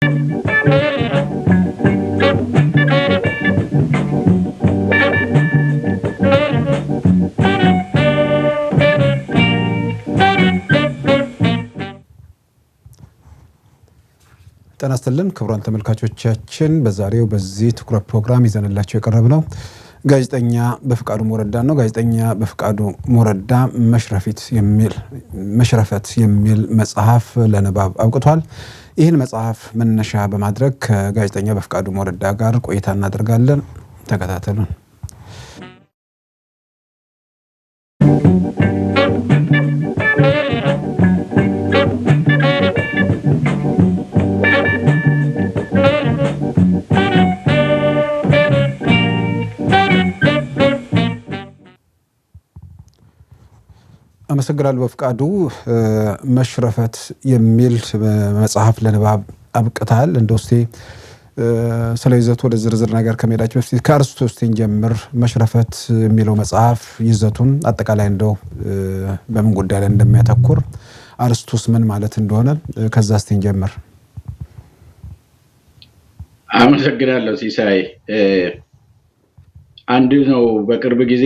ጤና ይስጥልን ክቡራን ተመልካቾቻችን በዛሬው በዚህ ትኩረት ፕሮግራም ይዘንላችሁ የቀረብነው ጋዜጠኛ በፍቃዱ ሞረዳ ነው። ጋዜጠኛ በፍቃዱ ሞረዳ መሽረፈት የሚል መጽሐፍ ለንባብ አብቅቷል። ይህን መጽሐፍ መነሻ በማድረግ ከጋዜጠኛ በፍቃዱ ሞረዳ ጋር ቆይታ እናደርጋለን። ተከታተሉን። አመሰግናለሁ በፍቃዱ። መሽረፈት የሚል መጽሐፍ ለንባብ አብቅታል። እንደውስቲ ስለ ይዘቱ ወደ ዝርዝር ነገር ከመሄዳችን በፊት ከአርስቱ ጀምር መሽረፈት የሚለው መጽሐፍ ይዘቱን አጠቃላይ እንደው በምን ጉዳይ ላይ እንደሚያተኩር አርስቱስ ምን ማለት እንደሆነ ከዛ እስቲ ጀምር። አመሰግናለሁ ሲሳይ። አንድ ነው በቅርብ ጊዜ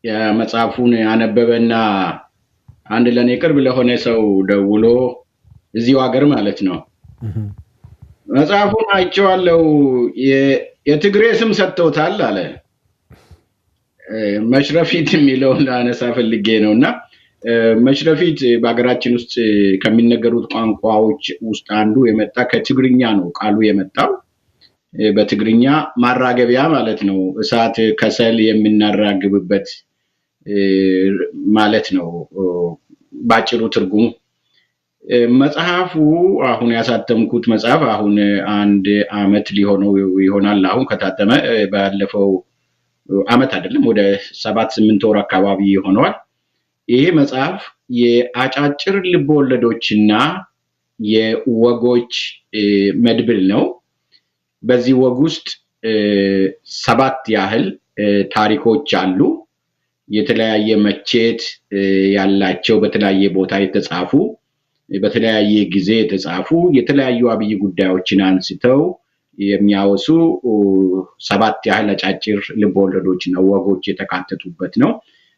የመጽሐፉን ያነበበና አንድ ለኔ ቅርብ ለሆነ ሰው ደውሎ እዚሁ ሀገር ማለት ነው መጽሐፉን አይቼዋለሁ የትግሬ ስም ሰጥተውታል አለ። መሽረፊት የሚለውን ላነሳ ፈልጌ ነውና መሽረፊት በሀገራችን ውስጥ ከሚነገሩት ቋንቋዎች ውስጥ አንዱ የመጣ ከትግርኛ ነው ቃሉ የመጣው። በትግርኛ ማራገቢያ ማለት ነው። እሳት ከሰል የምናራግብበት ማለት ነው ባጭሩ ትርጉሙ። መጽሐፉ አሁን ያሳተምኩት መጽሐፍ አሁን 1 አመት ሊሆነው ይሆናል። አሁን ከታተመ ባለፈው አመት አይደለም ወደ 7-8 ወር አካባቢ ይሆነዋል። ይሄ መጽሐፍ የአጫጭር ልቦለዶችና የወጎች መድብል ነው። በዚህ ወግ ውስጥ 7 ያህል ታሪኮች አሉ። የተለያየ መቼት ያላቸው በተለያየ ቦታ የተጻፉ በተለያየ ጊዜ የተጻፉ የተለያዩ አብይ ጉዳዮችን አንስተው የሚያወሱ 7 ያህል አጫጭር ልቦለዶችና ወጎች የተካተቱበት ነው።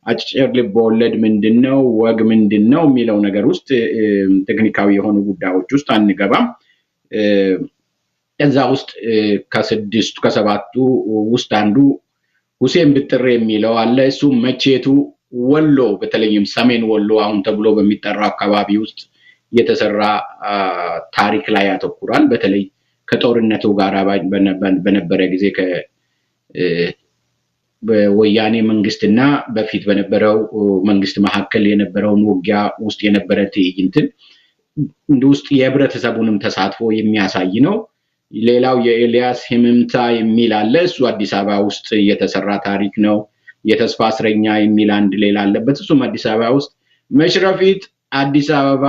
አጫጭር ልቦለድ ምንድነው፣ ወግ ምንድነው የሚለው ነገር ውስጥ ቴክኒካዊ የሆኑ ጉዳዮች ውስጥ አንገባም። እዛ ውስጥ ከ7ቱ ውስጥ አንዱ ሁሴን ብጥሬ የሚለው አለ። እሱ መቼቱ ወሎ በተለይም ሰሜን ወሎ አሁን ተብሎ በሚጠራው አካባቢ ውስጥ የተሰራ ታሪክ ላይ ያተኩራል። በተለይ ከጦርነቱ ጋር በነበረ ጊዜ በወያኔ መንግስትና በፊት በነበረው መንግስት መካከል የነበረውን ውጊያ ውስጥ የነበረ ትዕይንትን ውስጥ የህብረተሰቡንም ተሳትፎ የሚያሳይ ነው። ሌላው የኤልያስ ህምምታ የሚል አለ። እሱ አዲስ አበባ ውስጥ የተሰራ ታሪክ ነው። የተስፋ እስረኛ የሚል አንድ ሌላ አለበት። እሱም አዲስ አበባ ውስጥ። መሽረፊት አዲስ አበባ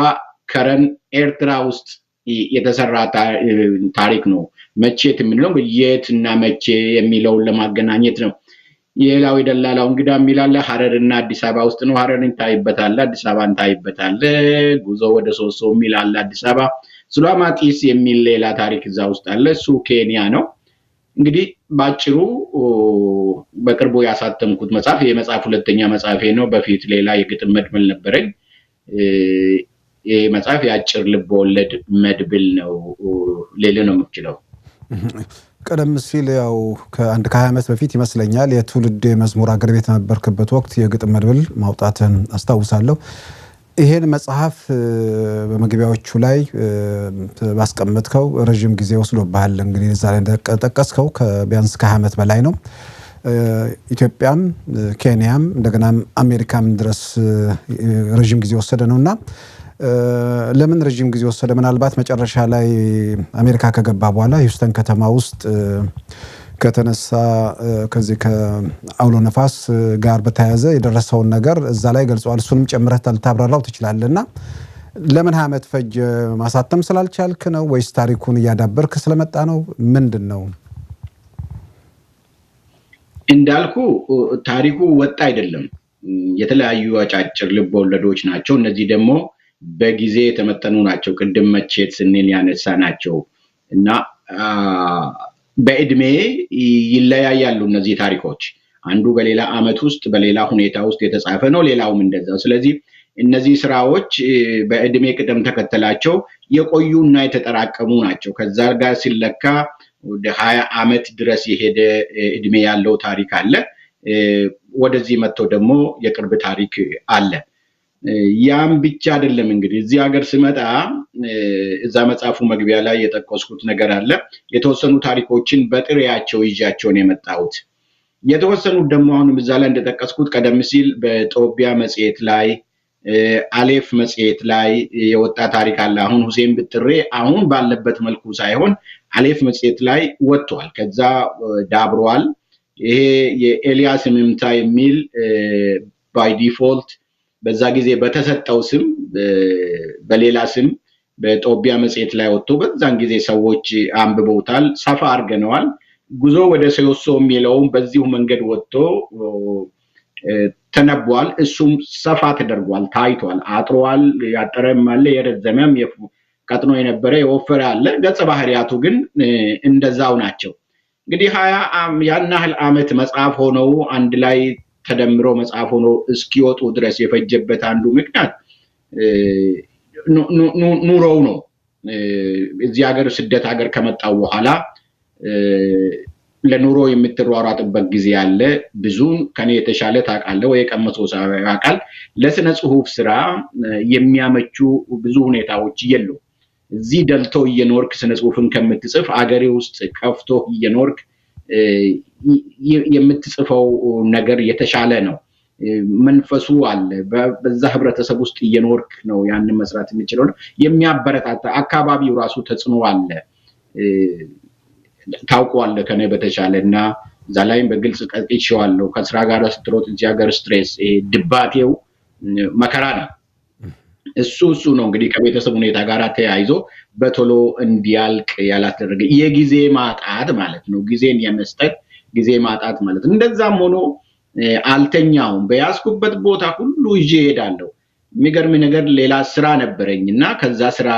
ከረን ኤርትራ ውስጥ የተሰራ ታሪክ ነው። መቼት የሚለው የትና መቼ የሚለውን ለማገናኘት ነው። ሌላው የደላላው እንግዳ የሚል አለ። ሐረርና አዲስ አበባ ውስጥ ነው። ሐረርን ታይበታለህ፣ አዲስ አበባን ታይበታለህ። ጉዞ ወደ ሶሶ የሚል አለ አዲስ አበባ። ሱላማጢስ የሚል ሌላ ታሪክ እዛ ውስጥ አለ። እሱ ኬንያ ነው። እንግዲህ ባጭሩ በቅርቡ ያሳተምኩት መጽሐፍ የመጽሐፍ ሁለተኛ መጽሐፌ ነው። በፊት ሌላ የግጥም መድብል ነበረኝ። ይሄ መጽሐፍ የአጭር ልብ ወለድ መድብል ነው። ሌላ ነው የምችለው። ቀደም ሲል ያው ከ20 ዓመት በፊት ይመስለኛል የትውልድ መዝሙር አገር ቤት ነበርክበት ወቅት የግጥም መድብል ማውጣትን አስታውሳለሁ። ይሄን መጽሐፍ በመግቢያዎቹ ላይ ባስቀመጥከው ረጅም ጊዜ ወስዶብሃል። እንግዲህ እዛ ላይ እንደጠቀስከው ከቢያንስ ከ20 ዓመት በላይ ነው። ኢትዮጵያም ኬንያም እንደገናም አሜሪካም ድረስ ረጅም ጊዜ ወሰደ ነውና ለምን ረጅም ጊዜ ወሰደ? ምናልባት መጨረሻ ላይ አሜሪካ ከገባ በኋላ ሂውስተን ከተማ ውስጥ ከተነሳ ከዚህ ከአውሎ ነፋስ ጋር በተያያዘ የደረሰውን ነገር እዛ ላይ ገልጿል። እሱንም ጨምረህ ታብራራው ትችላለህና ለምን 20 ዓመት ፈጅ? ማሳተም ስላልቻልክ ነው ወይስ ታሪኩን እያዳበርክ ስለመጣ ነው? ምንድነው? እንዳልኩ ታሪኩ ወጣ አይደለም። የተለያዩ አጫጭር ልብ ወለዶች ናቸው። እነዚህ ደግሞ በጊዜ የተመጠኑ ናቸው። ቅድም መቼት ስንል ያነሳ ናቸው። እና በእድሜ ይለያያሉ እነዚህ ታሪኮች። አንዱ በሌላ ዓመት ውስጥ በሌላ ሁኔታ ውስጥ የተጻፈ ነው፣ ሌላውም እንደዛው። ስለዚህ እነዚህ ስራዎች በእድሜ ቅደም ተከተላቸው የቆዩና የተጠራቀሙ ናቸው። ከዛ ጋር ሲለካ ወደ 20 ዓመት ድረስ የሄደ እድሜ ያለው ታሪክ አለ። ወደዚህ መጥቶ ደግሞ የቅርብ ታሪክ አለ። ያም ብቻ አይደለም። እንግዲህ እዚህ ሀገር ስመጣ እዛ መጽሐፉ መግቢያ ላይ የጠቀስኩት ነገር አለ። የተወሰኑ ታሪኮችን በጥሬያቸው ይዣቸው ነው የመጣሁት። የተወሰኑት ደግሞ አሁንም እዛ ላይ እንደጠቀስኩት ቀደም ሲል በጦቢያ መጽሔት ላይ አሌፍ መጽሔት ላይ የወጣ ታሪክ አለ። አሁን ሁሴን ብትሬ አሁን ባለበት መልኩ ሳይሆን አሌፍ መጽሔት ላይ ወጥቷል። ከዛ ዳብሯል። ይሄ የኤልያስ ምምታ የሚል ባይ ዲፎልት በዛ ጊዜ በተሰጠው ስም በሌላ ስም በጦቢያ መጽሔት ላይ ወጥቶ በዛን ጊዜ ሰዎች አንብበውታል። ሰፋ አድርገነዋል። ጉዞ ወደ ሴዮሶ የሚለውም በዚሁ መንገድ ወጥቶ ተነቧል። እሱም ሰፋ ተደርጓል፣ ታይቷል፣ አጥሯል። ያጠረም አለ፣ የረዘመም ቀጥኖ የነበረ የወፈረ አለ። ገጸ ባህሪያቱ ግን እንደዛው ናቸው። እንግዲህ 20 ያን ያህል ዓመት መጽሐፍ ሆነው አንድ ላይ ተደምሮ መጽሐፍ ሆኖ እስኪወጡ ድረስ የፈጀበት አንዱ ምክንያት ኑሮው ነው። እዚህ ሀገር ስደት ሀገር ከመጣው በኋላ ለኑሮ የምትሯሯጥበት ጊዜ አለ። ብዙ ከኔ የተሻለ ታውቃለህ ወይ ቀመሰው ያውቃል። ለስነ ጽሁፍ ስራ የሚያመቹ ብዙ ሁኔታዎች የሉ። እዚህ ደልቶ እየኖርክ ስነ ጽሁፍን ከምትጽፍ አገሬ ውስጥ ከፍቶ እየኖርክ የምትጽፈው ነገር የተሻለ ነው። መንፈሱ አለ። በዛ ህብረተሰብ ውስጥ እየኖርክ ነው ያንን መስራት የሚችለው። የሚያበረታታ አካባቢው ራሱ ተጽዕኖ አለ። ታውቀዋለህ ከኔ በተሻለ እና እዛ ላይም በግልጽ ቀጥቼዋለሁ። ከስራ ጋር ስትሮጥ እዚህ ሀገር ስትሬስ ድባቴው መከራ ነው። እሱ ነው እንግዲህ ከቤተሰብ ሁኔታ ጋር ተያይዞ በቶሎ እንዲያልቅ ያላደረገ የጊዜ ማጣት ማለት ነው። ጊዜን የመስጠት ጊዜ ማጣት ማለት ነው። እንደዛም ሆኖ አልተኛውም። በያዝኩበት ቦታ ሁሉ ይዤ እሄዳለሁ። የሚገርም ነገር ሌላ ስራ ነበረኝና ከዛ ስራ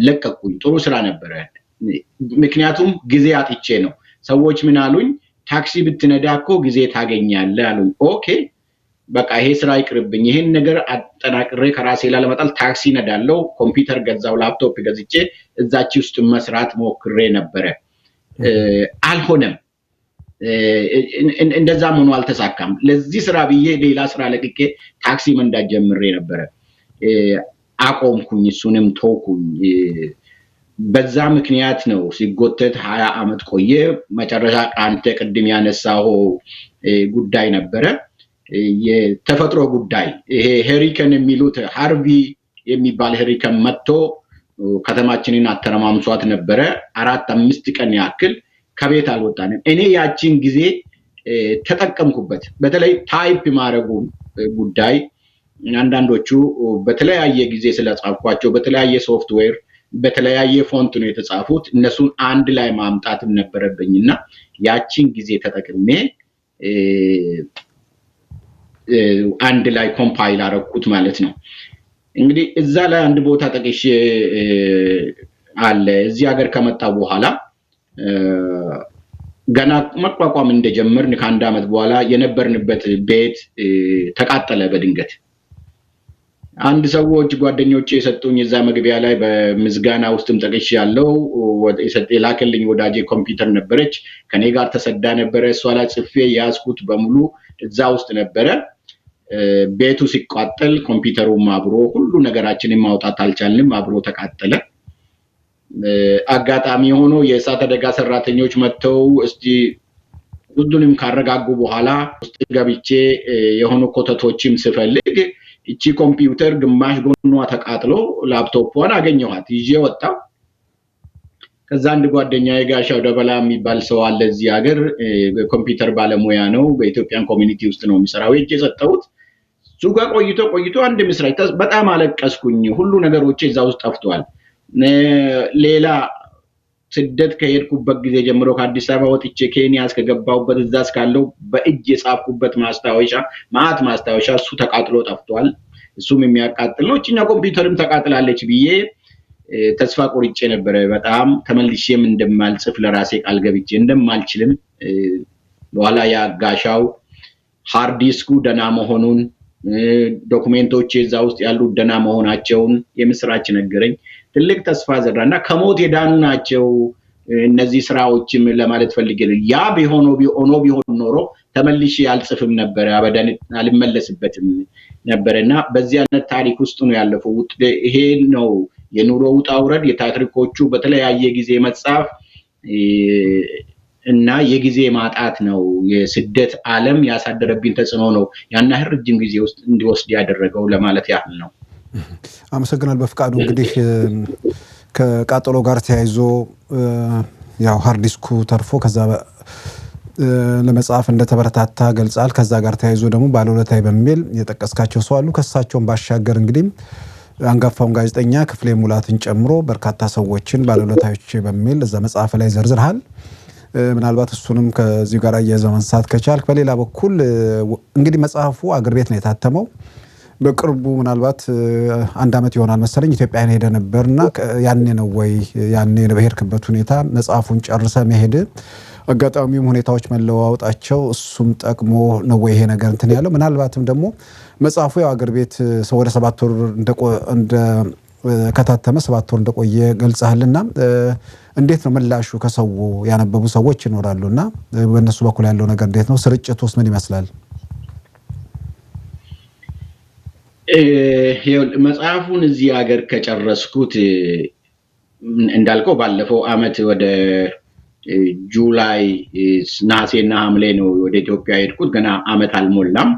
ለቀቁኝ። ጥሩ ስራ ነበረ። ምክንያቱም ጊዜ አጥቼ ነው። ሰዎች ምን አሉኝ? ታክሲ ብትነዳ እኮ ጊዜ ታገኛለህ አሉኝ። ኦኬ በቃ ይሄ ስራ ይቅርብኝ። ይሄን ነገር አጠናቅሬ ከራሴ ላለመጣል ታክሲ ነዳለው። ኮምፒውተር ገዛው፣ ላፕቶፕ ገዝቼ እዛች ውስጥ መስራት ሞክሬ ነበረ። አልሆነም። እንደዛም ሆኖ አልተሳካም። ለዚህ ስራ ብዬ ሌላ ስራ ለቅቄ ታክሲ መንዳት ጀምሬ ነበረ። አቆምኩኝ፣ እሱንም ተውኩኝ። በዛ ምክንያት ነው ሲጎተት 20 ዓመት ቆየ። መጨረሻ አንተ ቅድም ያነሳው ጉዳይ ነበረ፣ የተፈጥሮ ጉዳይ። ይሄ ሄሪከን የሚሉት ሃርቪ የሚባል ሄሪከን መጥቶ ከተማችንን አተረማምሷት ነበረ። 4-5 ቀን ያክል ከቤት አልወጣንም። እኔ ያቺን ጊዜ ተጠቀምኩበት። በተለይ ታይፕ ማድረጉ ጉዳይ አንዳንዶቹ በተለያየ ጊዜ ስለጻፍኳቸው በተለያየ ሶፍትዌር በተለያየ ፎንት ነው የተጻፉት። እነሱን አንድ ላይ ማምጣትም ነበረብኝና ያቺን ጊዜ ተጠቅሜ አንድ ላይ ኮምፓይል አደረኩት ማለት ነው። እንግዲህ እዛ ላይ አንድ ቦታ ጠቅሼ አለ። እዚህ ሀገር ከመጣው በኋላ ገና መቋቋም እንደጀመርን ከአንድ ዓመት በኋላ የነበርንበት ቤት ተቃጠለ በድንገት። አንድ ሰዎች ጓደኞቼ የሰጡኝ እዛ መግቢያ ላይ በምዝጋና ውስጥም ጠቅሼ ያለው የላከልኝ ወዳጄ ኮምፒውተር ነበረች፣ ከኔ ጋር ተሰዳ ነበረ። እሷ ላይ ጽፌ ያዝኩት በሙሉ እዛ ውስጥ ነበረ። ቤቱ ሲቃጠል ኮምፒውተሩም አብሮ ሁሉ ነገራችንን ማውጣት አልቻልንም፣ አብሮ ተቃጠለ። አጋጣሚ ሆኖ የእሳት አደጋ ሰራተኞች መጥተው እስቲ ሁሉንም ካረጋጉ በኋላ ውስጥ ገብቼ የሆኑ ኮተቶችም ስፈልግ እቺ ኮምፒውተር ግማሽ ጎኗ ተቃጥሎ ላፕቶፑን አገኘኋት፣ ይዤ ወጣሁ። ከዛ አንድ ጓደኛዬ ጋሻው ደበላ የሚባል ሰው አለ እዚህ ሀገር፣ በኮምፒውተር ባለሙያ ነው፣ በኢትዮጵያን ኮሚኒቲ ውስጥ ነው የሚሰራው። እጄ ሰጠሁት። እሱ ጋር ቆይቶ አንድ ምስራች በጣም አለቀስኩኝ። ሁሉ ነገሮቼ እዛ ውስጥ ጠፍቷል። ሌላ ስደት ከሄድኩበት ጊዜ ጀምሮ ከአዲስ አበባ ወጥቼ ኬንያ እስከገባሁበት እዛ እስካለው በእጅ የጻፍኩበት ማስታወሻ እሱ ተቃጥሎ ጠፍቷል። እሱም የሚያቃጥል ነው። እቺኛ ኮምፒውተርም ተቃጥላለች ብዬ ተስፋ ቆርጬ ነበር በጣም ተመልሼም እንደማልጽፍ ለራሴ ቃል ገብቼ እንደማልችልም በኋላ ያጋሻው ሃርድ ዲስኩ ደና መሆኑን ዶክመንቶች እዛ ውስጥ ያሉ ደና መሆናቸውን የምስራች ነገረኝ ትልቅ ተስፋ ዘራና ከሞት የዳኑ ናቸው እነዚህ ስራዎችም ለማለት ፈልጌ ያ ቢሆን ኖሮ ተመልሼ አልጽፍም ነበር አበዳን አልመለስበትም ነበርና በዚህ አይነት ታሪክ ውስጥ ነው ያለፈው ይሄ ነው የኑሮ ውጣ ውረድ የታሪኮቹ በተለያየ ጊዜ መጻፍ እና የጊዜ ማጣት ነው የስደት ዓለም ያሳደረብኝ ተጽኖ ነው ያና ረጅም ጊዜ ውስጥ እንዲወስድ ያደረገው ለማለት ያህል ነው አመሰግናለሁ በፍቃዱ እንግዲህ ከቃጠሎ ጋር ተያይዞ ያው ሃርድ ዲስኩ ተርፎ ከዛ ለመጻፍ እንደተበረታታ ገልጻል ከዛ ጋር ተያይዞ ደግሞ ባለውለታይ በሚል የጠቀስካቸው ሰው አሉ ከሳቸውን ባሻገር እንግዲህ አንጋፋውን ጋዜጠኛ ክፍሌ ሙላትን ጨምሮ በርካታ ሰዎችን ባለውለታዮች በሚል እዛ መጽሐፍ ላይ ዘርዝርሃል ምናልባት እሱንም ከዚህ ጋር ያያዘማንሳት ከቻልክ በሌላ በኩል እንግዲህ መጽሐፉ አገር ቤት ነው የታተመው በቅርቡ ምናልባት አንድ አመት ይሆናል መሰለኝ ኢትዮጵያን ሄደ ነበርና ያኔ ነው ወይ ያኔ በሄድክበት ሁኔታ መጽሐፉን ጨርሰ መሄድ አጋጣሚውም ሁኔታዎች መለዋወጣቸው እሱም ጠቅሞ ነው ወይ ይሄ ነገር እንትን ያለው ምናልባትም ደግሞ መጽሐፉ ያው አገር ቤት ሰው ወደ 7 ወር እንደ ከታተመ 7 ወር እንደቆየ ገልጸሃልና እንዴት ነው ምላሹ ከሰው ያነበቡ ሰዎች ይኖራሉና በእነሱ በኩል ያለው ነገር እንዴት ነው ስርጭቱስ ምን ይመስላል መጽሐፉን እዚህ ሀገር ከጨረስኩት እንዳልከው ባለፈው አመት ወደ ጁላይ ነሐሴና ሐምሌ ነው ወደ ኢትዮጵያ ሄድኩት ገና አመት አልሞላም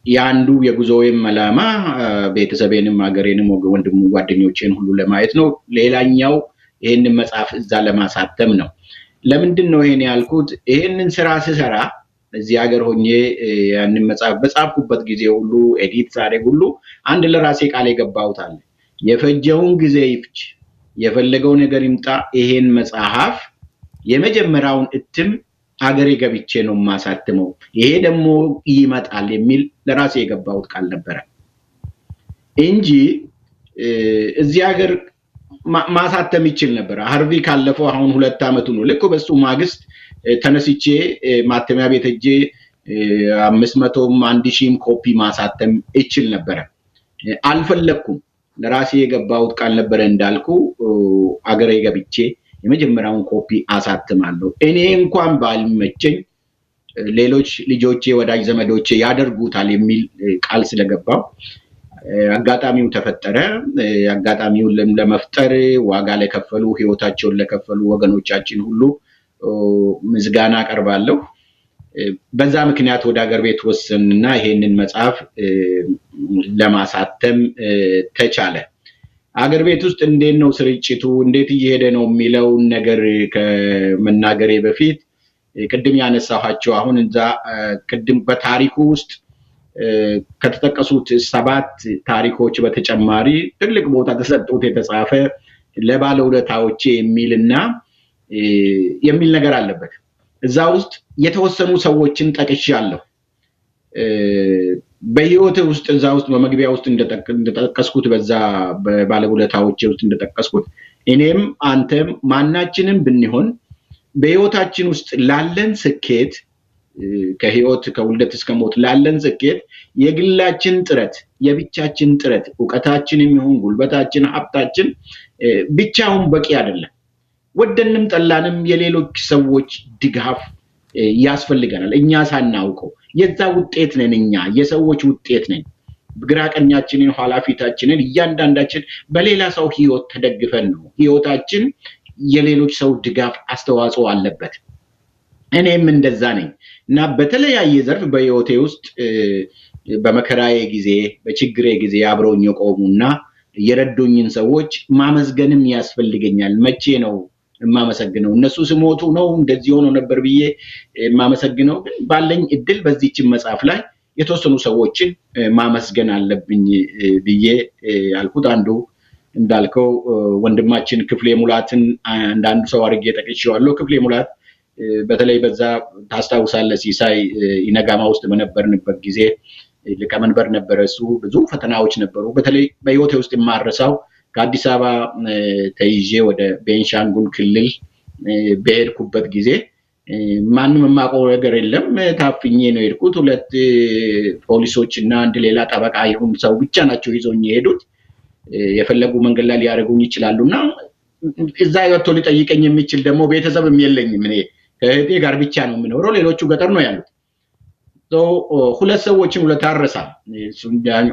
ያንዱ የጉዞዬም ዓላማ ቤተሰቤንም ሀገሬንም ወንድም ጓደኞቼን ሁሉ ለማየት ነው ሌላኛው ይሄንን መጽሐፍ እዛ ለማሳተም ነው ለምንድን ነው ይሄን ያልኩት ይሄንን ስራ ሲሰራ እዚህ ሀገር ሆኜ ያንን መጽሐፍ በጻፍኩበት ጊዜ ሁሉ ኤዲት ሳደርግ ሁሉ አንድ ለራሴ ቃል የገባሁት አለ የፈጀውን ጊዜ ይፍጅ የፈለገው ነገር ይምጣ ይሄን መጽሐፍ የመጀመሪያውን እትም ሀገሬ ገብቼ ነው ማሳተመው ይሄ ደግሞ ይመጣል የሚል ለራሴ የገባሁት ቃል ነበር እንጂ እዚህ ሀገር ማሳተም ይችል ነበር ሃርቪ ካለፈው አሁን 2 አመቱ ነው ልክ በሱ ማግስት ተነስቼ ማተሚያ ቤት ሄጄ 500ም 1000ም ኮፒ ማሳተም ይችል ነበር አልፈለኩም ለራሴ የገባሁት ቃል ነበር እንዳልኩ አገሬ ገብቼ የመጀመሪያውን ኮፒ አሳተማለሁ እኔ እንኳን ባልመቸኝ ሌሎች ልጆቼ ወዳጅ ዘመዶቼ ያደርጉታል የሚል ቃል ስለገባው አጋጣሚው ተፈጠረ አጋጣሚውን ለመፍጠር ዋጋ ለከፈሉ ህይወታቸውን ለከፈሉ ወገኖቻችን ሁሉ ምስጋና አቀርባለሁ በዛ ምክንያት ወደ ሀገር ቤት ወሰንና ይሄንን መጽሐፍ ለማሳተም ተቻለ ሀገር ቤት ውስጥ እንዴት ነው ስርጭቱ እንዴት እየሄደ ነው የሚለው ነገር ከመናገሬ በፊት ቅድም ያነሳኋቸው አሁን እዛ ቅድም በታሪኩ ውስጥ ከተጠቀሱት 7 ታሪኮች በተጨማሪ ትልቅ ቦታ ተሰጥቶት የተጻፈ ለባለውለታዎቼ የሚል ነገር አለበት እዛ ውስጥ የተወሰኑ ሰዎችን ጠቅሻለሁ በህይወቴ ውስጥ እዛ ውስጥ በመግቢያ ውስጥ እንደተጠቀስኩት በዛ ባለውለታዎቼ ውስጥ እንደተጠቀስኩት እኔም አንተም ማናችንም ብንሆን በህይወታችን ውስጥ ላለን ስኬት ከህይወት ከውልደት እስከ ሞት ላለን ስኬት የግላችን ጥረት የብቻችን ጥረት ዕውቀታችንም ይሁን ጉልበታችን ሀብታችን ብቻውን በቂ አይደለም ወደንም ጠላንም የሌሎች ሰዎች ድጋፍ ያስፈልጋል እኛ ሳናውቀው የዛ ውጤት ነን እኛ የሰዎች ውጤት ነን ግራቀኛችንን ኋላፊታችንን እያንዳንዳችን በሌላ ሰው ህይወት ተደግፈን ነው ህይወታችን የሌሎች ሰው ድጋፍ አስተዋጽኦ አለበት እኔም እንደዛ ነኝ እና በተለያየ ዘርፍ በህይወቴ ውስጥ በመከራዬ ጊዜ በችግሬ ጊዜ አብረውኝ የቆሙና የረዱኝን ሰዎች ማመስገንም ያስፈልገኛል መቼ ነው ማመሰግነው እነሱ ሲሞቱ ነው እንደዚህ ሆኖ ነበር ብዬ ማመሰግነው ግን ባለኝ እድል በዚህች መጽሐፍ ላይ የተወሰኑ ሰዎችን ማመስገን አለብኝ ብዬ አልኩት አንዱ እንዳልከው ወንድማችን ክፍሌ ሙላትን አንዳንዱ ሰው አርጌ ተቀጭዋለሁ ክፍሌ ሙላት በተለይ በዛ ታስታውሳለህ ሲሳይ ኢነጋማ ውስጥ በነበርንበት ጊዜ ሊቀመንበር ነበር እሱ ብዙ ፈተናዎች ነበሩ በተለይ በህይወቴ ውስጥ የማረሳው ከአዲስ አበባ ተይዤ ወደ ቤንሻንጉል ክልል በሄድኩበት ጊዜ ማንም የማውቀው ነገር የለም። ታፍኜ ነው የሄድኩት። 2 ፖሊሶች እና አንድ ሌላ ጠበቃ ይሁን ሰው ብቻ ናቸው ይዘውኝ የሄዱት። የፈለጉ መንገድ ላይ ሊያደርጉኝ ይችላሉና እዛ ወጥቶ ሊጠይቀኝ የሚችል ደግሞ ቤተሰብም የለኝም። እኔ ከእህቴ ጋር ብቻ ነው የምኖረው። ሌሎቹ ገጠር ነው ያሉት። 2 ሰዎችን ሁለት አረሳ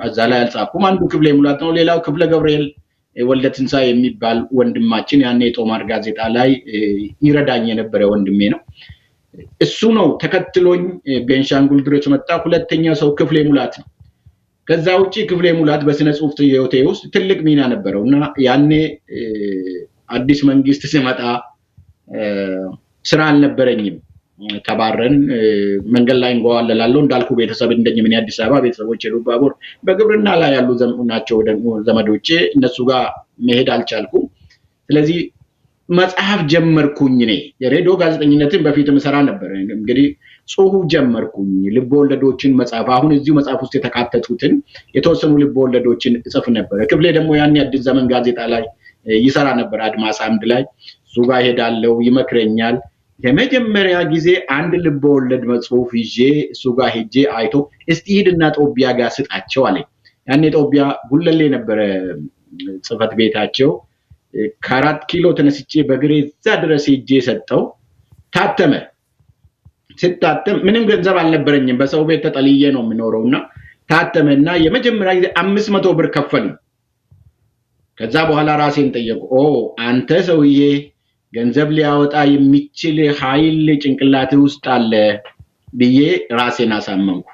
እዛ ላይ አልጻፍኩም። አንዱ ክፍሌ ሙላት ነው። ሌላው ክፍለ ገብርኤል ወልደ ትንሳኤ የሚባል ወንድማችን ያኔ ጦማር ጋዜጣ ላይ ይረዳኝ የነበረ ወንድሜ ነው። እሱ ነው ተከትሎኝ ቤንሻንጉል ድረስ መጣ። ሁለተኛ ሰው ክፍሌ ሙላት ነው። ከዛ ውጪ ክፍሌ ሙላት በስነ ጽሁፍ ህይወቴ ውስጥ ትልቅ ሚና ነበረውና ያኔ አዲስ መንግስት ሲመጣ ስራ አልነበረኝም። ተባረን መንገድ ላይ እንጓዋለላለሁ። እንዳልኩ ቤተሰብ እንደኝ ምን አዲስ አበባ ቤተሰቦች ሉባቦር በግብርና ላይ ያሉ ናቸው ደግሞ ዘመዶቼ። እነሱ ጋር መሄድ አልቻልኩም። ስለዚህ መጽሐፍ ጀመርኩኝ። እኔ የሬዲዮ ጋዜጠኝነትን በፊት ምሰራ ነበር። እንግዲህ ጽሁፍ ጀመርኩኝ። ልቦለዶችን መጽሐፍ አሁን እዚሁ መጽሐፍ ውስጥ የተካተቱትን የተወሰኑ ልቦለዶችን እጽፍ ነበር። ክፍሌ ደግሞ ያኔ አዲስ ዘመን ጋዜጣ ላይ ይሰራ ነበር። አድማስ አምድ ላይ እሱ ጋር ሄዳለሁ፣ ይመክረኛል። የመጀመሪያ ጊዜ አንድ ልቦለድ መጽሐፍ ይዤ እሱ ጋር ሄጄ አይቶ እስቲ ሂድና ጦቢያ ጋር ስጣቸው አለኝ። ያኔ ጦቢያ ጉለሌ ነበረ ጽህፈት ቤታቸው። ከ4 ኪሎ ተነስቼ በግሬ እዛ ድረስ ሄጄ ሰጠው። ታተመ። ሲታተም ምንም ገንዘብ አልነበረኝም። በሰው ቤት ተጠልዬ ነው የምኖረውና ታተመና የመጀመሪያ ጊዜ 500 ብር ከፈሉኝ። ከዛ በኋላ ራሴን ጠየቁ። አንተ ሰውዬ ገንዘብ ሊያወጣ የሚችል ኃይል ጭንቅላት ውስጥ አለ ብዬ ራሴን አሳመንኩ።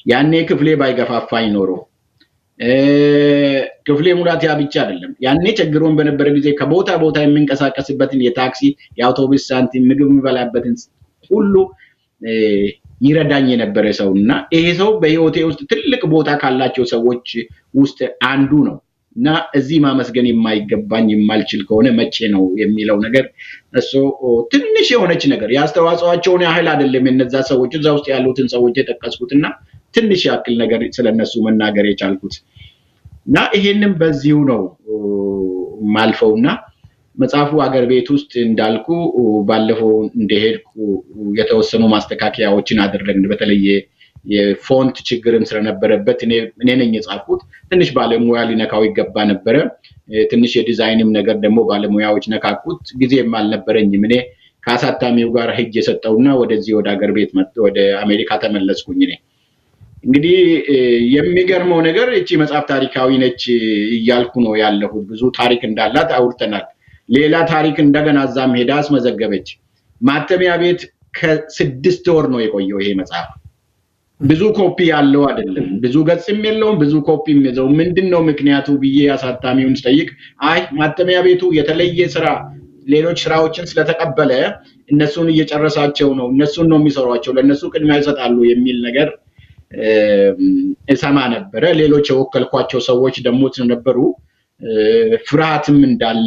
ያኔ ክፍሌ ባይገፋፋኝ ኖሮ ክፍሌ ሙላት ያ ብቻ አይደለም። ያኔ ቸግሮን በነበረ ጊዜ ከቦታ ቦታ የምንቀሳቀስበትን የታክሲ የአውቶቡስ ሳንቲም ምግብ የሚበላበትን ሁሉ ይረዳኝ የነበረ ሰውና ይሄ ሰው በህይወቴ ውስጥ ትልቅ ቦታ ካላቸው ሰዎች ውስጥ አንዱ ነው። እና እዚህ ማመስገን የማይገባኝ የማልችል ከሆነ መቼ ነው የሚለው ነገር እሱ ትንሽ የሆነች ነገር ያስተዋጽኦአቸውን ያህል አይደለም። እነዛ ሰዎች እዛ ውስጥ ያሉትን ሰዎች የጠቀስኩትና ትንሽ ያክል ነገር ስለነሱ መናገር የቻልኩት እና ይሄንን በዚሁ ነው ማልፈውና መጽሐፉ አገር ቤት ውስጥ እንዳልኩ ባለፈው እንደሄድኩ የተወሰኑ ማስተካከያዎችን አደረግን። በተለይ የፎንት ችግርም ስለነበረበት እኔ ነኝ የጻፍኩት። ትንሽ ባለሙያ ሊነካው ይገባ ነበር። ትንሽ የዲዛይንም ነገር ደግሞ ባለሙያዎች ነካኩት። ጊዜም አልነበረኝም። እኔ ከአሳታሚው ጋር ሄጄ የሰጠውና ወደዚህ ወደ አገር ቤት ወደ አሜሪካ ተመለስኩኝ። እኔ እንግዲህ የሚገርመው ነገር እቺ መጽሐፍ ታሪካዊ ነች እያልኩ ነው ያለሁት። ብዙ ታሪክ እንዳላት አውርተናል። ሌላ ታሪክ እንደገና እዛም ሄዳ አስመዘገበች። ማተሚያ ቤት ከ6 ወር ነው የቆየው ይሄ መጽሐፍ። ብዙ ኮፒ ያለው አይደለም፣ ብዙ ገጽም የለውም፣ ብዙ ኮፒም የለውም። ምንድነው ምክንያቱ ብዬ አሳታሚውን ስጠይቅ አይ ማተሚያ ቤቱ የተለየ ስራ ሌሎች ስራዎችን ስለተቀበለ እነሱን እየጨረሳቸው ነው፣ እነሱን ነው የሚሰሯቸው፣ ለነሱ ቅድሚያ ይሰጣሉ የሚል ነገር እሰማ ነበረ። ሌሎች የወከልኳቸው ሰዎች ደግሞ ስለነበሩ ፍርሃትም እንዳለ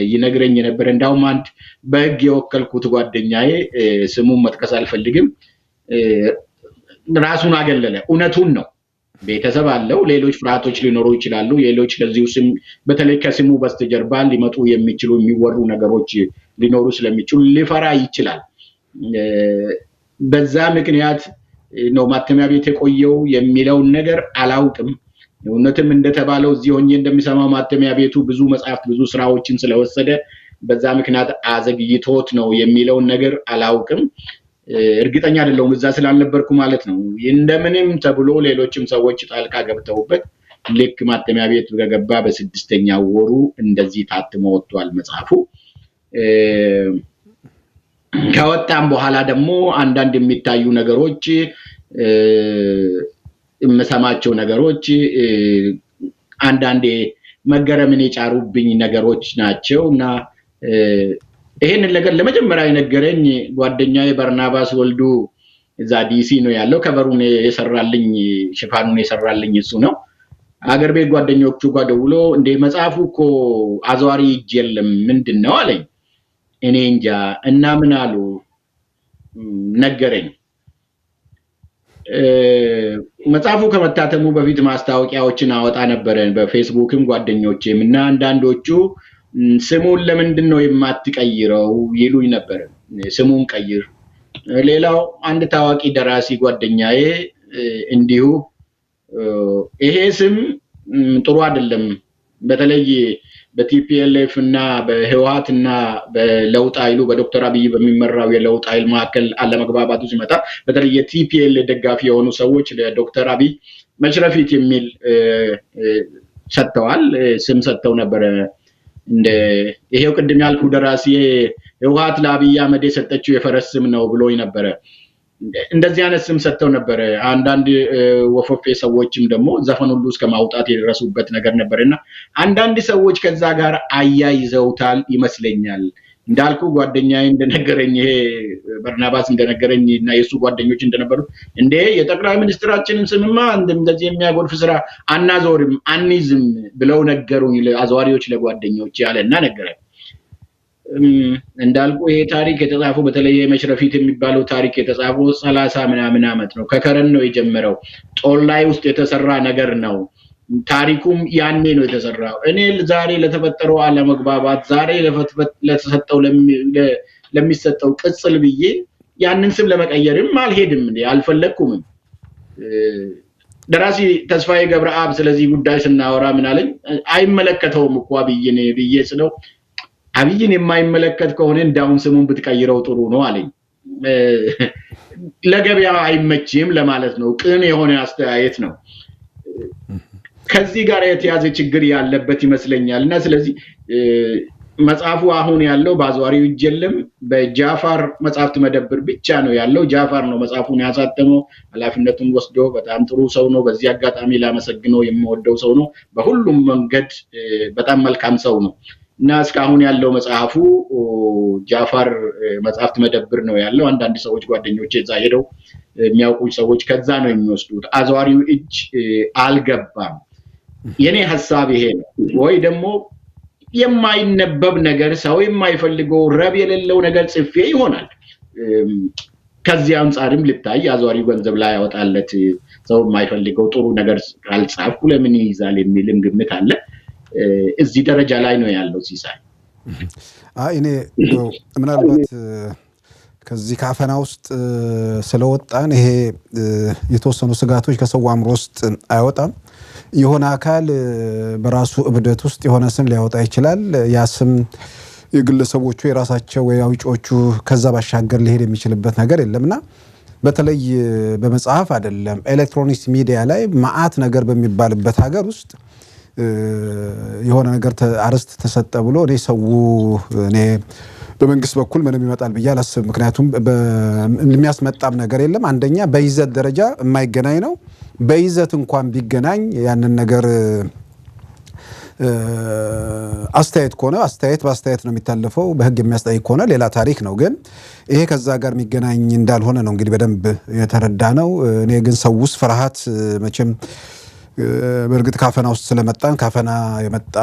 ይነግረኝ ነበር። እንዳውም አንድ በህግ የወከልኩት ጓደኛዬ ስሙን መጥቀስ አልፈልግም ራሱን አገለለ። እውነቱን ነው። ቤተሰብ አለው፣ ሌሎች ፍርሃቶች ሊኖሩ ይችላሉ። ሌሎች ከዚሁ ስም በተለይ ከስሙ በስተጀርባ ሊመጡ የሚችሉ የሚወሩ ነገሮች ሊኖሩ ስለሚችሉ ሊፈራ ይችላል። በዛ ምክንያት ነው ማተሚያ ቤት የቆየው የሚለውን ነገር አላውቅም። እውነትም እንደተባለው እዚህ ሆኜ እንደሚሰማው ማተሚያ ቤቱ ብዙ መጽሐፍት ብዙ ስራዎችን ስለወሰደ በዛ ምክንያት አዘግይቶት ነው የሚለውን ነገር አላውቅም። እርግጠኛ አይደለሁም እዛ ስላልነበርኩ ማለት ነው። እንደምንም ተብሎ ሌሎችም ሰዎች ጣልቃ ገብተውበት ልክ ማተሚያ ቤት ገባ በ6ኛው ወሩ እንደዚህ ታትሞ ወጥቷል መጽሐፉ። ከወጣም በኋላ ደግሞ አንዳንድ የሚታዩ ነገሮች የምሰማቸው ነገሮች አንዳንዴ መገረምን የጫሩብኝ ነገሮች ናቸውና ይሄንን ነገር ለመጀመሪያ የነገረኝ ጓደኛዬ በርናባስ ወልዱ እዛ ዲሲ ነው ያለው። ከበሩን የሰራልኝ ሽፋኑን የሰራልኝ እሱ ነው። አገር ቤት ጓደኞቹ ጋር ደውሎ እንደ መጽሐፉ እኮ አዘዋሪ እጅ የለም ምንድነው አለኝ። እኔ እንጃ እና ምን አሉ ነገረኝ። መጽሐፉ ከመታተሙ በፊት ማስታወቂያዎችን አወጣ ነበረ በፌስቡክም ጓደኞቼም እና አንዳንዶቹ ስሙን ለምንድን ነው የማትቀይረው ይሉኝ ነበር። ስሙን ቀይር። ሌላው አንድ ታዋቂ ደራሲ ጓደኛዬ እንዲሁ ይሄ ስም ጥሩ አይደለም፣ በተለይ በቲፒኤልኤፍ እና በህወሓት እና በለውጥ ኃይሉ በዶክተር አብይ በሚመራው የለውጥ ኃይል መካከል አለመግባባቱ ሲመጣ በተለይ የቲፒኤል ደጋፊ የሆኑ ሰዎች ለዶክተር አብይ መሽረፊት የሚል ሰጥተዋል፣ ስም ሰጥተው ነበረ። እንደ ይሄው ቅድም ያልኩ ደራሲ ህወሓት ለአብይ አህመድ የሰጠችው የፈረስ ስም ነው ብሎኝ ነበረ። እንደዚህ አይነት ስም ሰጥተው ነበረ። አንዳንድ ወፈፌ ሰዎችም ደግሞ ዘፈን ሁሉ እስከ ማውጣት የደረሱበት ነገር ነበርና አንዳንድ ሰዎች ከዛ ጋር አያይዘውታል ይመስለኛል። እንዳልኩ ጓደኛዬ እንደነገረኝ ይሄ በርናባስ እንደነገረኝ እና የሱ ጓደኞች እንደነበሩት እንደ የጠቅላይ ሚኒስትራችንን ስምማ እንደዚህ የሚያጎድፍ ስራ አናዞርም አንይዝም ብለው ነገሩኝ አዘዋሪዎች ለጓደኞች ያለና ነገረኝ። እንዳልኩ ይሄ ታሪክ የተጻፈው በተለይ መሽረፊት የሚባለው ታሪክ የተጻፈው 30 ምናምን ዓመት ነው። ከከረን ነው የጀመረው። ጦር ላይ ውስጥ የተሰራ ነገር ነው። ታሪኩም ያኔ ነው የተሰራው። እኔ ዛሬ ለተፈጠረው አለመግባባት ዛሬ ለተሰጠው ለሚሰጠው ቅጽል ብዬ ያንን ስም ለመቀየርም አልሄድም እንዴ አልፈለኩም። ደራሲ ተስፋዬ ገብረአብ ስለዚህ ጉዳይ ስናወራ ምን አለኝ፣ አይመለከተውም እኮ አብይን ብዬ ስለው አብይን የማይመለከት ከሆነ እንዳውን ስሙን ብትቀይረው ጥሩ ነው አለኝ። ለገበያ አይመችም ለማለት ነው። ቅን የሆነ አስተያየት ነው። ከዚህ ጋር የተያዘ ችግር ያለበት ይመስለኛል እና ስለዚህ መጽሐፉ አሁን ያለው በአዘዋሪው እጅ የለም፣ በጃፋር መጽሐፍት መደብር ብቻ ነው ያለው። ጃፋር ነው መጽሐፉን ያሳተመው። ኃላፊነቱን ወስዶ በጣም ጥሩ ሰው ነው። በዚህ አጋጣሚ ላመሰግነው የምወደው ሰው ነው። በሁሉም መንገድ በጣም መልካም ሰው ነው እና እስካሁን ያለው መጽሐፉ ጃፋር መጽሐፍት መደብር ነው ያለው። አንዳንድ ሰዎች ጓደኞቼ እዛ ሄደው የሚያውቁ ሰዎች ከዛ ነው የሚወስዱት። አዘዋሪው እጅ አልገባም። የኔ ሐሳብ ይሄ ነው። ወይ ደግሞ የማይነበብ ነገር ሰው የማይፈልገው ረብ የሌለው ነገር ጽፌ ይሆናል። ከዚህ አንፃርም ልታይ አዘዋሪው ገንዘብ ላይ ያወጣለት ሰው የማይፈልገው ጥሩ ነገር ካልጻፍኩ ለምን ይይዛል የሚልም ግምት አለ። እዚህ ደረጃ ላይ ነው ያለው ሲሳይ። እኔ ምናልባት ከዚህ ካፈና ውስጥ ስለወጣን ይሄ የተወሰኑ ስጋቶች ከሰው አእምሮ ውስጥ አይወጣም። የሆነ አካል በራሱ እብደት ውስጥ የሆነ ስም ሊያወጣ ይችላል። ያ ስም የግለሰቦቹ የራሳቸው ወይ አውጪዎቹ ከዛ ባሻገር ሊሄድ የሚችልበት ነገር የለምና በተለይ በመጽሐፍ አይደለም ኤሌክትሮኒክስ ሚዲያ ላይ መዓት ነገር በሚባልበት ሀገር ውስጥ የሆነ ነገር አርዕስት ተሰጠ ብሎ እኔ በመንግስት በኩል ምንም ይመጣል ብዬ አላስብም። ምክንያቱም የሚያስመጣም ነገር የለም። አንደኛ በይዘት ደረጃ የማይገናኝ ነው። በይዘት እንኳን ቢገናኝ ያንን ነገር አስተያየት ከሆነ አስተያየት በአስተያየት ነው የሚታለፈው። በህግ የሚያስጠይቅ ከሆነ ሌላ ታሪክ ነው። ግን ይሄ ከዛ ጋር የሚገናኝ እንዳልሆነ ነው እንግዲህ በደንብ የተረዳ ነው። እኔ ግን ሰው ውስጥ ፍርሃት መቼም በእርግጥ ካፈና ውስጥ ስለመጣን ካፈና የመጣ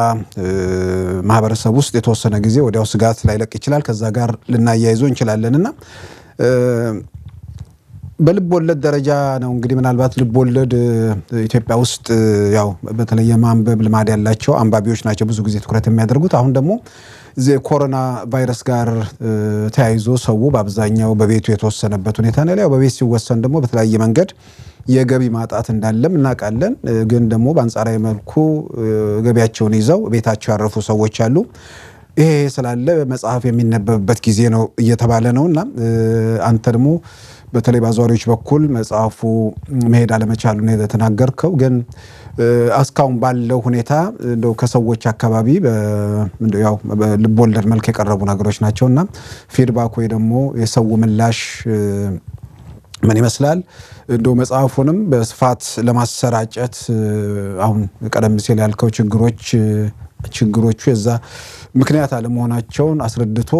ማህበረሰብ ውስጥ የተወሰነ ጊዜ ወዲያው ስጋት ላይለቅ ይችላል። ከዛ ጋር ልናያይዞ እንችላለንና በልብ ወለድ ደረጃ ነው እንግዲህ ምናልባት ልብ ወለድ ኢትዮጵያ ውስጥ ያው በተለይ የማንበብ ልማድ ያላቸው አንባቢዎች ናቸው ብዙ ጊዜ ትኩረት የሚያደርጉት። አሁን ደግሞ ኮሮና ቫይረስ ጋር ተያይዞ ሰው በአብዛኛው በቤቱ የተወሰነበት ሁኔታ ነው ያለው። በቤት ሲወሰን ደግሞ በተለያየ መንገድ የገቢ ማጣት እንዳለም እናውቃለን። ግን ደግሞ በአንጻራዊ መልኩ ገቢያቸውን ይዘው ቤታቸው ያረፉ ሰዎች አሉ። ይሄ ስላለ መጽሐፍ የሚነበብበት ጊዜ ነው እየተባለ ነውና አንተ ደግሞ በተለይ በአዘዋሪዎች በኩል መጽሐፉ መሄድ አለመቻሉ ነው የተናገርከው። ግን እስካሁን ባለው ሁኔታ እንደው ከሰዎች አካባቢ ያው በልብ ወለድ መልክ የቀረቡ ነገሮች ናቸውና ፊድባክ ወይ ደግሞ የሰው ምላሽ ምን ይመስላል? እንደው መጽሐፉንም በስፋት ለማሰራጨት አሁን ቀደም ሲል ያልከው ችግሮቹ የዛ ምክንያት አለመሆናቸውን አስረድቶ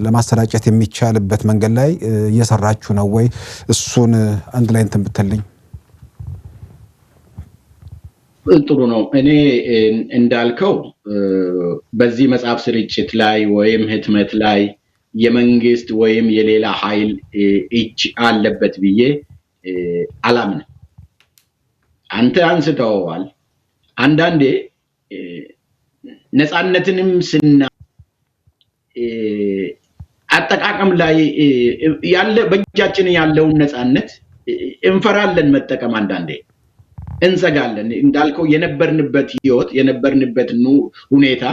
ለማሰራጨት የሚቻልበት መንገድ ላይ እየሰራችሁ ነው ወይ? እሱን አንድ ላይ እንትን ብትልኝ ጥሩ ነው። እኔ እንዳልከው በዚህ መጽሐፍ ስርጭት ላይ ወይም ህትመት ላይ የመንግስት ወይም የሌላ ኃይል እጅ አለበት ብዬ አላምንም። አንተ አንስተዋል። አንዳንዴ ነፃነትንም ስና አጠቃቀም ላይ ያለ በእጃችን ያለውን ነፃነት እንፈራለን መጠቀም፣ አንዳንዴ እንሰጋለን። እንዳልከው የነበርንበት ህይወት የነበርንበት ሁኔታ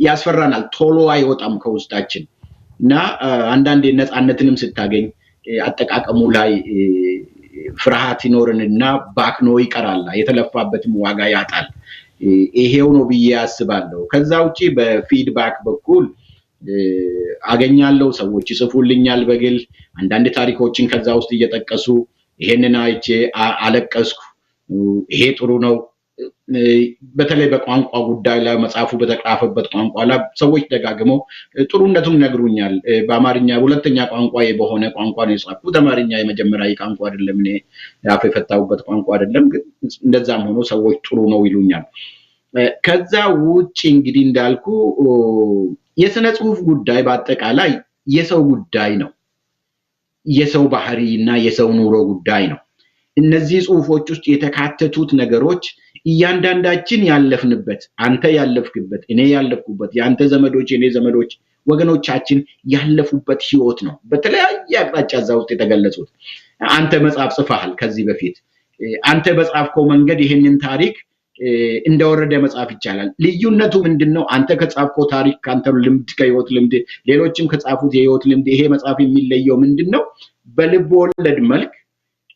ያስፈራናል፣ ቶሎ አይወጣም ከውስጣችን እና አንዳንዴ ነፃነትንም ስታገኝ አጠቃቀሙ ላይ ፍርሃት ይኖርንና ባክኖ ይቀራል፣ የተለፋበትም ዋጋ ያጣል። ይሄው ነው ብዬ አስባለሁ። ከዛ ውጪ በፊድባክ በኩል አገኛለሁ፣ ሰዎች ይጽፉልኛል በግል አንዳንድ ታሪኮችን ከዛ ውስጥ እየጠቀሱ ይሄንን አይቼ አለቀስኩ፣ ይሄ ጥሩ ነው። በተለይ በቋንቋ ጉዳይ ላይ መጽሐፉ በተጻፈበት ቋንቋ ላይ ሰዎች ደጋግመው ጥሩነቱን ነግሩኛል። በአማርኛ ሁለተኛ ቋንቋ በሆነ ቋንቋ ነው የጻፍኩት። አማርኛ የመጀመሪያ ቋንቋ አይደለም፣ እኔ አፍ የፈታሁበት ቋንቋ አይደለም። ግን እንደዛም ሆኖ ሰዎች ጥሩ ነው ይሉኛል። ከዛ ውጪ እንግዲህ እንዳልኩ የስነ ጽሁፍ ጉዳይ በአጠቃላይ የሰው ጉዳይ ነው፣ የሰው ባህሪ እና የሰው ኑሮ ጉዳይ ነው። እነዚህ ጽሁፎች ውስጥ የተካተቱት ነገሮች እያንዳንዳችን ያለፍንበት፣ አንተ ያለፍክበት፣ እኔ ያለፍኩበት፣ የአንተ ዘመዶች፣ የኔ ዘመዶች፣ ወገኖቻችን ያለፉበት ህይወት ነው። በተለያየ አቅጣጫ እዛ ውስጥ የተገለጹት። አንተ መጽሐፍ ጽፈሃል ከዚህ በፊት። አንተ በጻፍከው መንገድ ይሄንን ታሪክ እንደወረደ መጽሐፍ ይቻላል። ልዩነቱ ምንድነው? አንተ ከጻፍከው ታሪክ፣ ካንተ ልምድ፣ ከህይወት ልምድ፣ ሌሎችም ከጻፉት የህይወት ልምድ ይሄ መጽሐፍ የሚለየው ምንድነው? በልብ ወለድ መልክ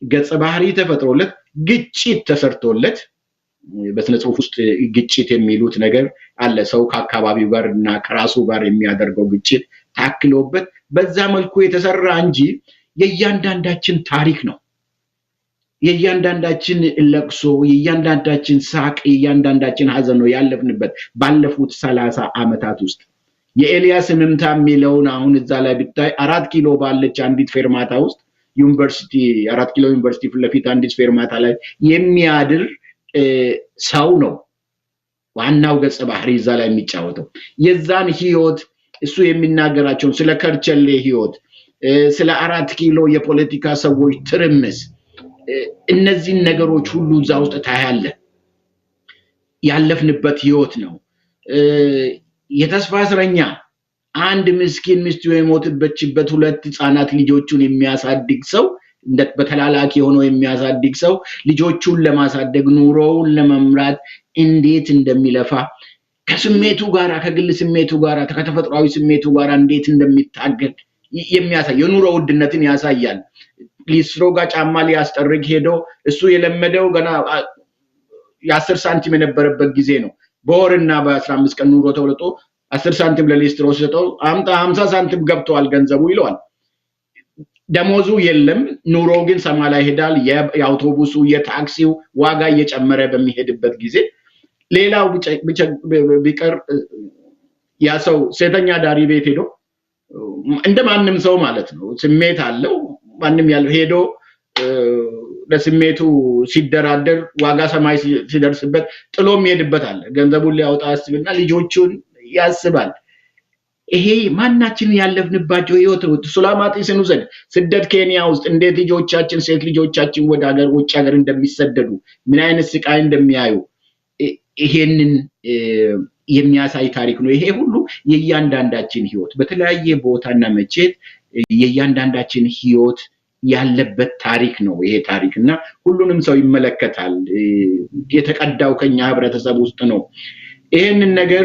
ገጸ ባህሪ ተፈጥሮለት ግጭት ተሰርቶለት፣ በስነ ጽሁፍ ውስጥ ግጭት የሚሉት ነገር አለ። ሰው ከአካባቢው ጋር እና ከራሱ ጋር የሚያደርገው ግጭት ታክሎበት በዛ መልኩ የተሰራ እንጂ የእያንዳንዳችን ታሪክ ነው። የእያንዳንዳችን ለቅሶ፣ የእያንዳንዳችን ሳቅ፣ የእያንዳንዳችን ሀዘን ነው ያለፍንበት ባለፉት 30 ዓመታት ውስጥ። የኤልያስ ምምታ የሚለውን አሁን እዛ ላይ ብታይ 4 ኪሎ ባለች አንዲት ፌርማታ ውስጥ ዩኒቨርሲቲ 4 ኪሎ ዩኒቨርሲቲ ፊት ለፊት አንዲት ፌርማታ ላይ የሚያድር ሰው ነው ዋናው ገጸ ባህሪ እዛ ላይ የሚጫወተው። የዛን ህይወት እሱ የሚናገራቸው ስለ ከርቸሌ ህይወት፣ ስለ 4 ኪሎ የፖለቲካ ሰዎች ትርምስ፣ እነዚህን ነገሮች ሁሉ እዛ ውስጥ ታያለ። ያለፍንበት ህይወት ነው። የተስፋ እስረኛ አንድ ምስኪን ሚስቱ የሞተችበት 2 ህፃናት ልጆቹን የሚያሳድግ ሰው፣ በተላላኪ ሆኖ የሚያሳድግ ሰው ልጆቹን ለማሳደግ ኑሮውን ለመምራት እንዴት እንደሚለፋ ከስሜቱ ጋር፣ ከግል ስሜቱ ጋር፣ ከተፈጥሯዊ ስሜቱ ጋር እንዴት እንደሚታገል የሚያሳይ የኑሮ ውድነትን ያሳያል። ሊስትሮ ጋር ጫማ ሊያስጠርግ ሄዶ እሱ የለመደው ገና የ10 ሳንቲም የነበረበት ጊዜ ነው። በወርና በ15 ቀን ኑሮ ተወልጦ 10 ሳንቲም ለሊስትሮ ሲሰጠው 50 ሳንቲም ገብቷል ገንዘቡ ይለዋል። ደሞዙ የለም፣ ኑሮ ግን ሰማይ ላይ ሄዳል። የአውቶቡሱ የታክሲው ዋጋ እየጨመረ በሚሄድበት ጊዜ ሌላው ቢቀር ያ ሰው ሴተኛ ዳሪ ቤት ሄዶ እንደማንም ሰው ማለት ነው ስሜት አለው፣ ማንም ያለው ሄዶ ለስሜቱ ሲደራደር ዋጋ ሰማይ ሲደርስበት ጥሎም ይሄድበታል። ገንዘቡን ሊያወጣ ያስብና ልጆቹን ያስባል። ይሄ ማናችን ያለፍንባቸው ህይወት ነው። ሱላማጢስን ውሰድ። ስደት ኬንያ ውስጥ እንዴት ልጆቻችን፣ ሴት ልጆቻችን ወደ ሀገር ውጭ ሀገር እንደሚሰደዱ፣ ምን አይነት ስቃይ እንደሚያዩ ይሄንን የሚያሳይ ታሪክ ነው። ይሄ ሁሉ የእያንዳንዳችን ህይወት በተለያየ ቦታና መቼት የእያንዳንዳችን ህይወት ያለበት ታሪክ ነው ይሄ ታሪክ እና ሁሉንም ሰው ይመለከታል። የተቀዳው ከኛ ህብረተሰብ ውስጥ ነው። ይሄንን ነገር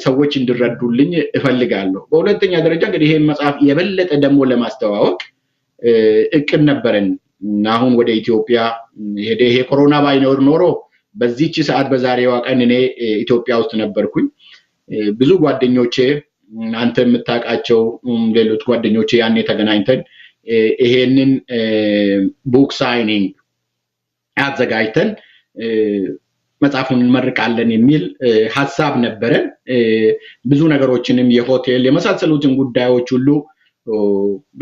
ሰዎች እንዲረዱልኝ እፈልጋለሁ። በሁለተኛ ደረጃ እንግዲህ ይሄን መጽሐፍ የበለጠ ደግሞ ለማስተዋወቅ እቅድ ነበረን። አሁን ወደ ኢትዮጵያ ሄደ። ይሄ ኮሮና ባይኖር ኖሮ በዚህች ሰዓት በዛሬዋ ቀን እኔ ኢትዮጵያ ውስጥ ነበርኩኝ። ብዙ ጓደኞቼ፣ አንተ የምታውቃቸው ሌሎች ጓደኞቼ ያኔ ተገናኝተን ይሄንን ቡክ ሳይኒንግ አዘጋጅተን መጽሐፉን እንመርቃለን የሚል ሐሳብ ነበረን። ብዙ ነገሮችንም የሆቴል የመሳሰሉትን ጉዳዮች ሁሉ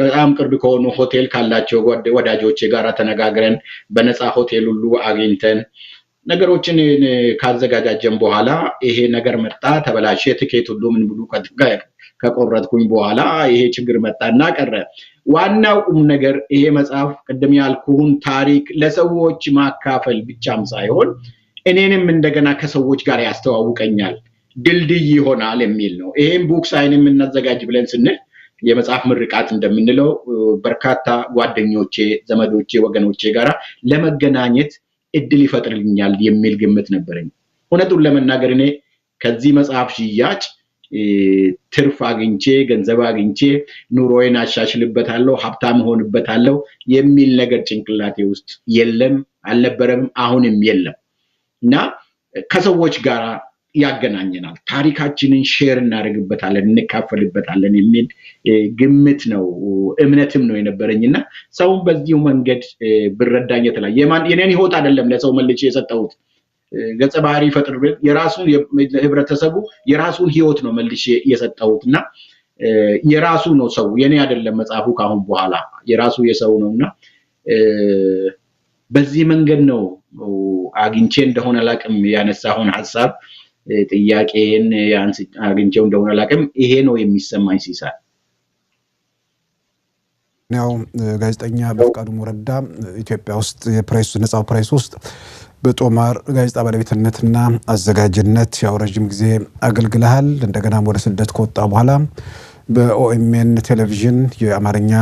በጣም ቅርብ ከሆኑ ሆቴል ካላቸው ወዳጆቼ ጋር ተነጋግረን በነፃ ሆቴል ሁሉ አግኝተን ነገሮችን ካዘጋጃጀን በኋላ ይሄ ነገር መጣ፣ ተበላሸ፣ ትኬት ሁሉ ምን ብሉ ከቆረጥኩኝ በኋላ ይሄ ችግር መጣና ቀረ። ዋናው ነገር ይሄ መጽሐፍ ቅድም ያልኩህን ታሪክ ለሰዎች ማካፈል ብቻም ሳይሆን እኔንም እንደገና ከሰዎች ጋር ያስተዋውቀኛል፣ ድልድይ ይሆናል የሚል ነው። ይሄን ቡክ ሳይን የምናዘጋጅ ብለን ስንል የመጽሐፍ ምርቃት እንደምንለው በርካታ ጓደኞቼ፣ ዘመዶቼ፣ ወገኖቼ ጋራ ለመገናኘት እድል ይፈጥርልኛል የሚል ግምት ነበረኝ። እውነቱን ለመናገር እኔ ከዚህ መጽሐፍ ሽያጭ ትርፍ አግኝቼ ገንዘብ አግኝቼ ኑሮዬን አሻሽልበታለሁ፣ ሀብታም ሆንበታለሁ የሚል ነገር ጭንቅላቴ ውስጥ የለም፣ አልነበረም፣ አሁንም የለም እና ከሰዎች ጋር ያገናኘናል፣ ታሪካችንን ሼር እናደርግበታለን፣ እንካፈልበታለን የሚል ግምት ነው እምነትም ነው የነበረኝና ሰውን በዚሁ መንገድ ብረዳኝ የተለያየ የኔን ህይወት አይደለም ለሰው መልጬ የሰጠሁት ገጸ ባህሪ ፈጥር የራሱን ህብረተሰቡ የራሱን ህይወት ነው መልሼ የሰጠሁትና የራሱ ነው ሰው የኔ አይደለም መጽሐፉ ካሁን በኋላ የራሱ የሰው ነውና በዚህ መንገድ ነው አግኝቼ እንደሆነ አላቅም ያነሳሁን ሐሳብ ጥያቄን አግኝቼው እንደሆነ አላቅም ይሄ ነው የሚሰማኝ ሲሳይ። ያው ጋዜጠኛ በፍቃዱ ሞረዳ ኢትዮጵያ ውስጥ የፕሬስ ነፃው ፕሬስ ውስጥ በጦማር ጋዜጣ ባለቤትነትና አዘጋጅነት ያው ረጅም ጊዜ አገልግለሃል። እንደገና ወደ ስደት ከወጣ በኋላ በኦኤምኤን ቴሌቪዥን የአማርኛ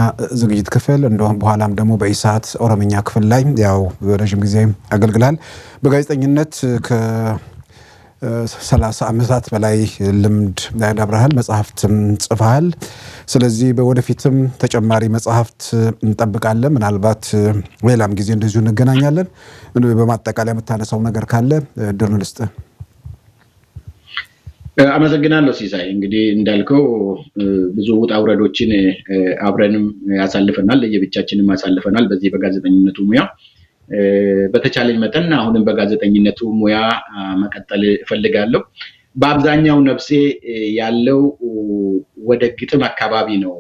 ዝግጅት ክፍል እንደውም በኋላም ደግሞ በኢሳት ኦሮምኛ ክፍል ላይ ያው ረጅም ጊዜ አገልግለሃል። በጋዜጠኝነት ከ30 ዓመታት በላይ ልምድ ያዳብረሃል። መጽሐፍትም ጽፈሃል። ስለዚህ በወደፊትም ተጨማሪ መጽሐፍት እንጠብቃለን። ምናልባት ሌላም ጊዜ እንደዚሁ እንገናኛለን። በማጠቃለያ የምታነሳው ነገር ካለ እድሉን ልስጥህ። አመሰግናለሁ ሲሳይ። እንግዲህ እንዳልከው ብዙ ውጣ ውረዶችን አብረንም ያሳልፈናል፣ ለየብቻችንም ያሳልፈናል በዚህ በጋዜጠኝነቱ ሙያ። በተቻለኝ መጠን አሁንም በጋዜጠኝነቱ ሙያ መቀጠል እፈልጋለሁ። በአብዛኛው ነፍሴ ያለው ወደ ግጥም አካባቢ ነው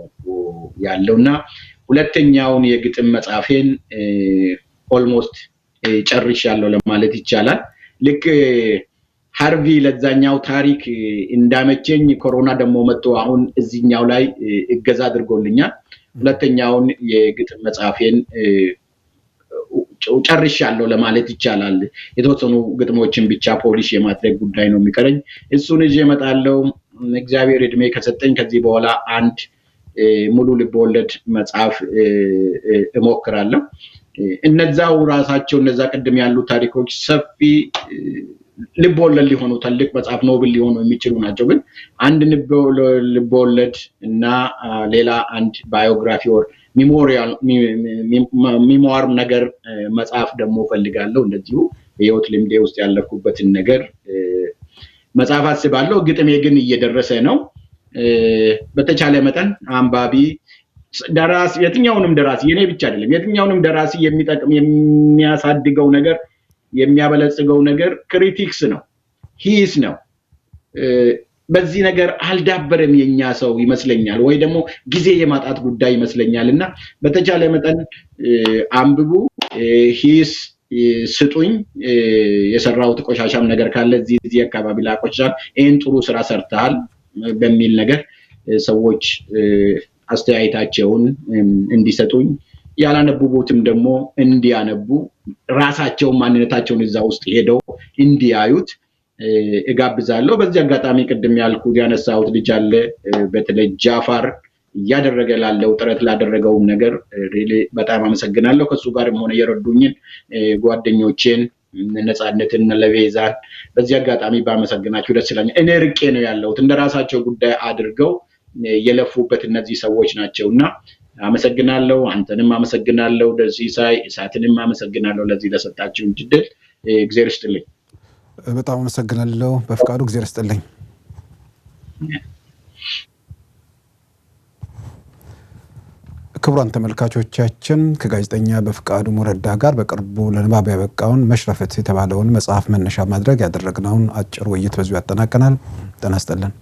ያለውና ሁለተኛውን የግጥም መጽሐፌን ኦልሞስት ጨርሻለሁ ለማለት ይቻላል። ልክ ሃርቪ ለዛኛው ታሪክ እንዳመቸኝ ኮሮና ደግሞ መጥቶ አሁን እዚህኛው ላይ እገዛ አድርጎልኛል። ሁለተኛውን የግጥም መጽሐፌን ጨርሻለሁ ለማለት ይቻላል። የተወሰኑ ግጥሞችን ብቻ ፖሊሽ የማድረግ ጉዳይ ነው የሚቀረኝ። እሱን ይዤ እመጣለሁ እግዚአብሔር እድሜ ከሰጠኝ። ከዚህ በኋላ አንድ ሙሉ ልቦለድ መጽሐፍ እሞክራለሁ። እነዛው ራሳቸው እነዛ ቅድም ያሉ ታሪኮች ሰፊ ልቦለድ ሊሆኑ ትልቅ መጽሐፍ ኖብል ሊሆኑ የሚችሉ ናቸው። ግን አንድ ልቦለድ እና ሌላ አንድ ባዮግራፊ ወር ሚሞር ነገር መጽሐፍ ደግሞ ፈልጋለሁ። እንደዚሁ በህይወት ልምዴ ውስጥ ያለኩበትን ነገር መጽሐፍ አስባለሁ። ግጥሜ ግን እየደረሰ ነው። በተቻለ መጠን አንባቢ ደራሲ የትኛውንም ደራሲ የኔ ብቻ አይደለም የትኛውንም ደራሲ የሚጠቅም የሚያሳድገው ነገር የሚያበለጽገው ነገር ክሪቲክስ ነው፣ ሂስ ነው። በዚህ ነገር አልዳበረም የኛ ሰው ይመስለኛል፣ ወይ ደግሞ ጊዜ የማጣት ጉዳይ ይመስለኛልና በተቻለ መጠን አንብቡ፣ ሂስ ስጡኝ። የሰራሁት ቆሻሻም ነገር ካለ እዚህ አካባቢ ላይ ቆሻሻ ይሄን ጥሩ ስራ ሰርተሃል በሚል ነገር ሰዎች አስተያየታቸውን እንዲሰጡኝ ያላነቡቦትም ደግሞ እንዲያነቡ ራሳቸው ማንነታቸውን እዛ ውስጥ ሄደው እንዲያዩት እጋብዛለሁ። በዚህ አጋጣሚ ቅድም ያልኩት ያነሳሁት ልጅ አለ በተለይ ጃፋር እያደረገ ላለው ጥረት ላደረገው ነገር ሪሊ በጣም አመሰግናለሁ። ከሱ ጋርም ሆነ የረዱኝን ጓደኞቼን ነፃነትን ለቤዛን በዚህ አጋጣሚ ባመሰግናቸው ደስ ይላኛል። እኔ ርቄ ነው ያለሁት እንደራሳቸው ጉዳይ አድርገው የለፉበት እነዚህ ሰዎች ናቸውና አመሰግናለሁ። አንተንም አመሰግናለሁ። ለዚህ ሳይ እሳትንም አመሰግናለሁ ለዚህ ለሰጣችሁ እድል። እግዚአብሔር ይስጥልኝ። በጣም አመሰግናለሁ በፍቃዱ። እግዚአብሔር ይስጥልኝ። ክቡራን ተመልካቾቻችን ከጋዜጠኛ በፍቃዱ ሞረዳ ጋር በቅርቡ ለንባብ ያበቃውን መሽረፈት የተባለውን መጽሐፍ መነሻ ማድረግ ያደረግነውን አጭር ውይይት በዚሁ ያጠናቀናል። ጤና ይስጥልን።